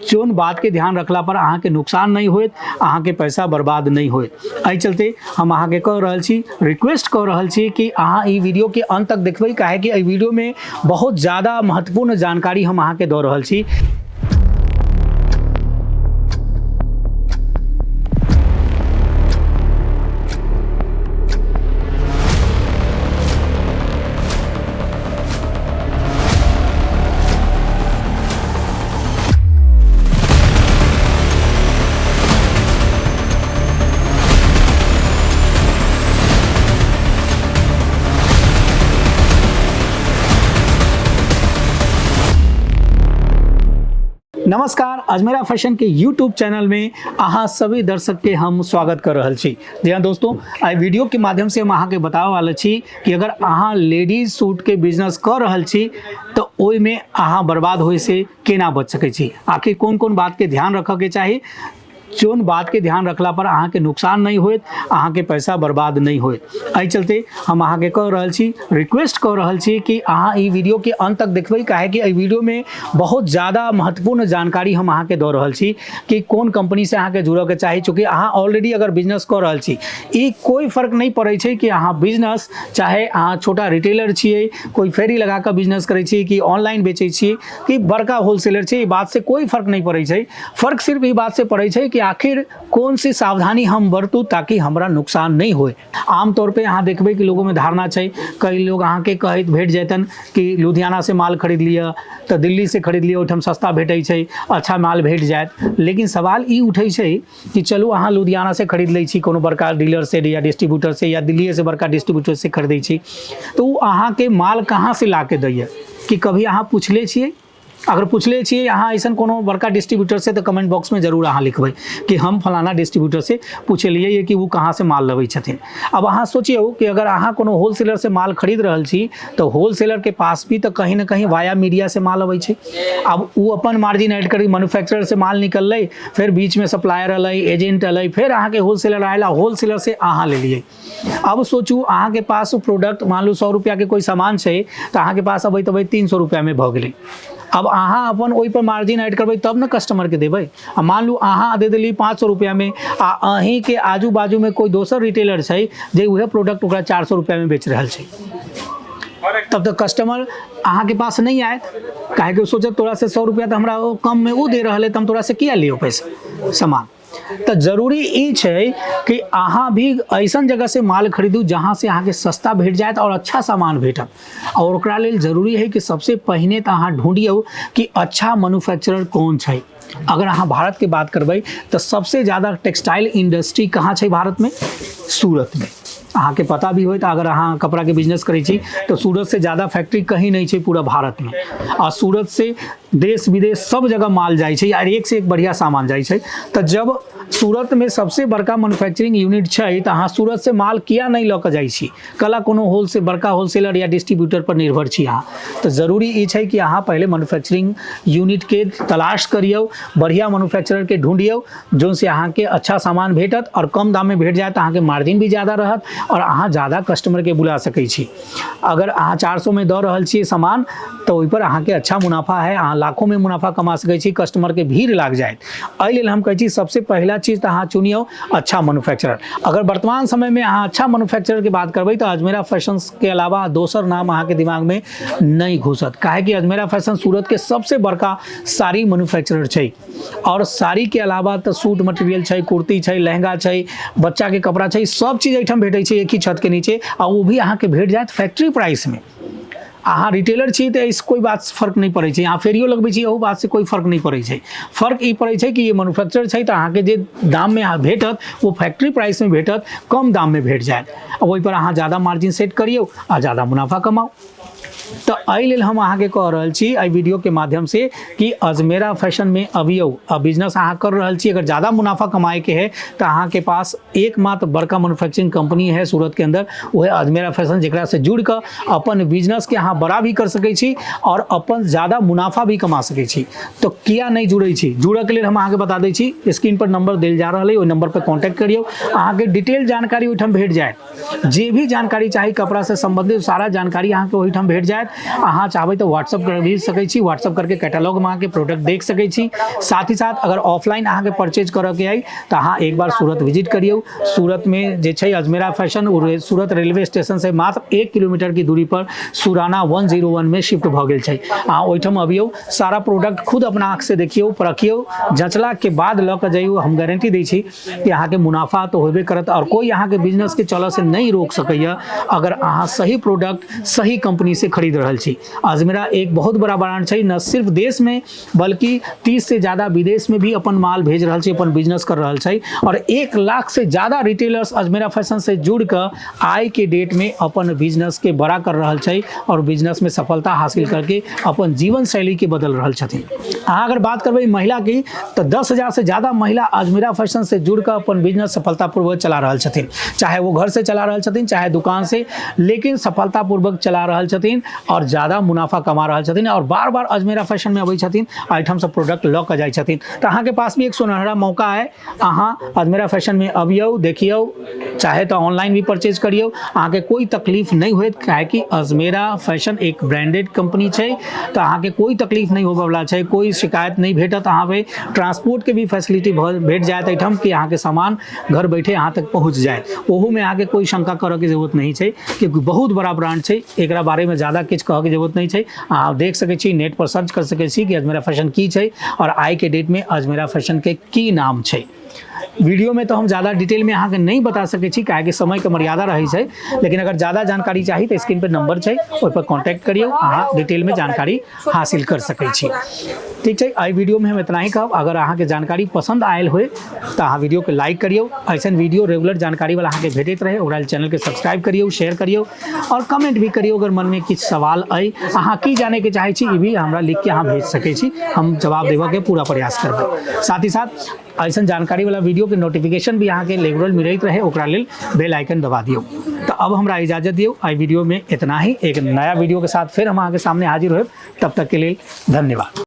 Zone बात के ध्यान रखला पर अहाँ के नुकसान नहीं होत, अहाँ के पैसा बर्बाद नहीं होत। एहि चलते हम अहाँ के कह रहल छी, रिक्वेस्ट कर रहल छी कि अहाँ ई वीडियो के अंत तक देखबै, काहे कि एहि वीडियो में बहुत ज़्यादा महत्वपूर्ण जानकारी हम अहाँ के दऽ रहल छी। नमस्कार, अजमेरा फैशन के यूट्यूब चैनल में अहाँ सभी दर्शक के हम स्वागत कर रहल छी। जी हाँ दोस्तों, आई वीडियो के माध्यम से हम अहाँ के बतावे वाला छी कि अगर अहाँ लेडीज सूट के बिजनेस कर रहल छी तो ओइ में अहाँ बर्बाद होए से केना बच सकै छी, आखिर कौन कौन बात के ध्यान रखे के चाही, जोन बात के ध्यान रखला पर अहाँ के नुकसान नहीं होत, अहाँ के पैसा बर्बाद नहीं होत। एहि चलते हम अहाँ के कह रहल छी, रिक्वेस्ट कर रहल छी कि अहाँ ई वीडियो के अंत तक देखबै, काहे कि एहि वीडियो में बहुत ज़्यादा महत्वपूर्ण जानकारी हम अहाँ के दऽ रहल छी कि कौन कंपनी से अहाँ के जुड़े के चाही। चूँकि अहाँ ऑलरेडी अगर बिजनेस कर रहल छी, ई कोई फर्क नहीं पड़े छै कि अहाँ बिजनेस चाहे अहाँ छोटा रिटेलर छियै, कोई फेरी लगा के बिजनेस करै छी कि ऑनलाइन बेचै छियै कि बड़का होलसेलर छै, ई बात से कोई फर्क नहीं पड़े छै। फर्क सिर्फ ई बात से पड़े छै कि आखिर कौन सी सावधानी हम बरतू ताकि हमरा नुकसान नहीं होए। आमतौर पे अहाँ देखबै कि लोगों में धारणा छै, कई लोग अहाँ के कहैत भेट जैतन कि लुधियाना से माल खरीद लिया तो दिल्ली से खरीद लिया, ओहिठाम सस्ता भेटै छै, अच्छा माल भेट जायत। लेकिन सवाल ई उठै छै कि चलू अहाँ लुधियाना से खरीद लै छी, कोनो बड़का डीलर से या डिस्ट्रीब्यूटर से या दिल्ली से बड़का डिस्ट्रीब्यूटर से खरीदै छी, तो अहाँ के माल कहाँ से ला के दैए कि कभी अहाँ पूछले छियै? अगर पूछले छियै अहाँ ऐसा कोनो बड़का डिस्ट्रीब्यूटर से तो कमेंट बॉक्स में जरूर अहाँ लिखबै कि हम फलाना डिस्ट्रीब्यूटर से पूछलिए कि वो कहाँ से माल लबै छथिन। अब अहाँ सोचिए कि अगर अहाँ कोनो होलसेलर से माल खरीद रहल छी तो होलसेलर के पास भी तो कहीं ना कहीं वाया मीडिया से माल अबै छै। अब वो अपन मार्जिन ऐड करी, मैन्युफैक्चरर से माल निकललै, फिर बीच में सप्लायर अलै, एजेंट अलै, फिर अहाँ के होलसेलर आयला, होलसेलर से अहाँ ले लिए। अब सोचू अहाँ के पास प्रोडक्ट मान लू 100 रुपया के कोई सामान छै तो अहाँ के पास अबै 300 रुपया में भ गेलै। अब अहाँ अपन ओहि पर मार्जिन ऐड करबै तब न कस्टमर के देबै। आ मान लू अहाँ दे देली 500 रुपया में, आ अहीं के आजू बाजू में कोई दोसर रिटेलर छै जे उहे प्रोडक्ट ओकरा 400 रुपया में बेच रहल छै, तब तो कस्टमर अहाँ के पास नहीं आयत, काहे कि सोचत तोरा से 100 रुपया तो हमरा कम में वो दे रहा है, तो हम तोरा से किया लियो पैसा सामान। तो जरूरी ई छै कि अहाँ भी ऐसा जगह से माल खरीदू जहाँ से अहाँ के सस्ता भेट जायत और अच्छा सामान भेटत। और ओकरा लेल जरूरी है कि सबसे पहले तो अहाँ ढूंढियो कि अच्छा मैन्युफैक्चरर कौन छै। अगर अहाँ भारत के बात करबै तो सबसे ज़्यादा टेक्सटाइल इंडस्ट्री कहाँ छै भारत में? सूरत में। अहाँ के पता भी होत, अगर अहाँ कपड़ा के बिजनेस करै छी तो सूरत से ज़्यादा फैक्ट्री कहीं नहीं छै पूरा भारत में। और सूरत से देश विदेश सब जगह माल जाए छै और एक से एक बढ़िया सामान जाए छै। तो जब सूरत में सबसे बड़का मैन्युफैक्चरिंग यूनिट छै तो अहाँ सूरत से माल किया नहीं लऽ के जाइ छी? कला कोनो होलसेल बड़का होलसेलर या डिस्ट्रीब्यूटर पर निर्भर छी अहाँ। तो जरूरी ई छै कि अहाँ पहले मैन्युफैक्चरिंग यूनिट के तलाश करियो, बढ़िया मैन्युफैक्चरर के ढूंढियो जोन से अहाँ के अच्छा सामान भेटत और कम दाम में भेट जाए तो अहाँ के मार्जिन भी ज़्यादा रहत और अहाँ ज़्यादा कस्टमर के बुला सकै छी। अगर अहाँ 400 में दऽ रहल छी सामान तो ओहि पर अहाँ के अच्छा मुनाफा है, अहाँ लाखों में मुनाफा कमा सकै छी, कस्टमर के भीड़ लाग जाए। एहि लेल हम कहै छी सबसे पहला चीज़ तो अहाँ चुनियो अच्छा मैन्युफैक्चरर। अगर वर्तमान समय में अहाँ अच्छा मैन्युफैक्चरर के बात करबै तो अजमेरा फैशंस के अलावा दोसर नाम अहाँ के दिमाग में नहीं घुसत, काहे कि अजमेरा फैशन सूरत के सबसे बड़का साड़ी मैन्युफैक्चरर छै। और साड़ी के अलावा तो सूट मटेरियल छै, कुर्ती छै, लहंगा छै, बच्चा के कपड़ा छै, सब चीज़ एहिठाम भेटै छै एक ही छत के नीचे, और वो भी अहाँ के भेट जायत फैक्ट्री प्राइस में। अहाँ रिटेलर छी तो इस कोई बात फर्क नहीं पड़े छै, अहाँ फेरियो लगबै छी ओहो बात से कोई फर्क नहीं पड़े छै। फर्क ई पड़े छै कि ये मैन्युफैक्चरर छै तो अहाँ के जे दाम में अहाँ भेटत वो फैक्ट्री प्राइस में भेटत, कम दाम में भेट जायत। वही पर अहाँ ज़्यादा मार्जिन सेट करियो और ज़्यादा मुनाफा कमाओ। तो एहि लेल हम अहाँ के कह रहल छी एहि वीडियो के माध्यम से कि अजमेरा फैशन में अबियो, बिजनेस अहाँ कर रहल छी, अगर ज़्यादा मुनाफा कमाए के है तो अहाँ के पास एकमात्र बड़का मैन्युफैक्चरिंग कंपनी है सूरत के अंदर, वो है अजमेरा फैशन, जेकरा से जुड़ कर अपन बिजनेस के अहाँ बड़ा भी कर सकै छी और अपन ज़्यादा मुनाफा भी कमा सकै छी। तो किया नहीं जुड़े छी? जुड़े के लिए हम अहाँ के बता दै छी, स्क्रीन पर नंबर देल जा रहा है, ओहि नंबर पर कॉन्टैक्ट करियो, अहाँ के डिटेल जानकारी ओहिठाम भेट जाए। जे भी जानकारी चाही कपड़ा से संबंधित सारा जानकारी अहाँ के ओहिठाम भेट जाए। जाए। अहाँ चाहबै तो व्हाट्सअप कर भी सकै छी, व्हाट्सअप करके कैटलॉग में के प्रोडक्ट देख सकै छी। साथ ही साथ अगर ऑफलाइन अहाँ के परचेज करे के आई तो अहाँ एक बार सूरत विजिट करियो। सूरत में जे छै अजमेरा फैशन सूरत रेलवे स्टेशन से मात्र 1 किलोमीटर की दूरी पर सुराना 101 में शिफ्ट भ गेल छै। अहाँ ओहिठाम अबियो, सारा प्रोडक्ट खुद अपना आँख से देखियो, परखियो, जँचला के बाद ल के जाइयो। हम गारंटी दै छी कि अहाँ के मुनाफा तो होबे करत और कोई अहाँ के बिजनेस के चलऽ से नहीं रोक सकैया अगर अहाँ सही प्रोडक्ट सही कंपनी से खरीद रहल छी। अजमेरा एक बहुत बड़ा ब्रांड छै, न सिर्फ देश में बल्कि 30 से ज़्यादा विदेश में भी अपन माल भेज रहल छै, अपन बिजनेस कर रहल छै और 1 लाख से ज़्यादा रिटेलर्स अजमेरा फैशन से जुड़ कर आज के डेट में अपन बिजनेस के बड़ा कर रहल छै और बिजनेस में सफलता हासिल करके अपन जीवन शैली के बदल रहल छथिन। अहाँ अगर बात करबै महिला की तो 10,000 से ज़्यादा महिला अजमेरा फैशन से जुड़ कर अपन बिजनेस सफलतापूर्वक चला रहल छथिन, चाहे वो घर से चला रहल छथिन चाहे दुकान से, लेकिन सफलतापूर्वक चला रहल छथिन और ज़्यादा मुनाफा कमा रहल छथिन और बार बार अजमेरा फैशन में अबै छथिन, आइटम सब प्रोडक्ट लऽ के जाइ छथिन। तो अहाँ के पास भी एक सुनहरा मौका है, अहाँ अजमेरा फैशन में अबियो, देखियो, चाहे तो ऑनलाइन भी परचेज करियो, अहाँ के कोई तकलीफ नहीं होत, काहे कि अजमेरा फैशन एक ब्रांडेड कंपनी छै। तो अहाँ के कोई तकलीफ नहीं होबे वाला छै, कोई शिकायत नहीं भेटत। अहाँ पे ट्रांसपोर्ट के भी फैसिलिटी भेट जाए एहिठाम कि अहाँ के सामान घर बैठे अहाँ तक पहुँच जाए। ओहू में अहाँ के कोई शंका करे के जरूरत नहीं छै, क्योंकि बहुत बड़ा ब्रांड छै, एकरा बारे में ज़्यादा किछु कहे के जरूरत नहीं छै। अहाँ देख सकै छी, नेट पर सर्च कर सकै छी कि अजमेरा फैशन की छै और आई के डेट में अजमेरा फैशन के की नाम छै। वीडियो में तो हम ज़्यादा डिटेल में अहाँ के नहीं बता सकै छी, काहे कि समय के मर्यादा रही है, लेकिन अगर ज़्यादा जानकारी चाहिए तो स्क्रीन पर नंबर है, ओहि पर कॉन्टैक्ट करियो, अहाँ डिटेल में जानकारी हासिल कर सकै छी। ठीक है, आई वीडियो में हम इतना ही कहब। अगर अहाँ के जानकारी पसंद आयल हो तो अहाँ वीडियो के लाइक करियो, ऐसा वीडियो रेगुलर जानकारी वाला अहाँ के भेटत रहे ओकरा चैनल के सब्सक्राइब करियो, शेयर करियो और कमेंट भी करियो। अगर मन में किछु सवाल अइ, अहाँ की जाने के चाहे छी, ई भी हमरा लिख के अहाँ भेज सकै छी, हम जवाब देबऽ के पूरा प्रयास करबै। साथ ही साथ ऐसा जानकारी वाला वीडियो के नोटिफिकेशन भी अहाँ के रेगुलर मिलत रहे, ओकरा लेल बेल आइकन दबा दियो। तो अब हमरा इजाजत दियो, आई वीडियो में इतना ही। एक नया वीडियो के साथ फिर हम अहाँ के सामने हाजिर होब, तब तक के लिए धन्यवाद।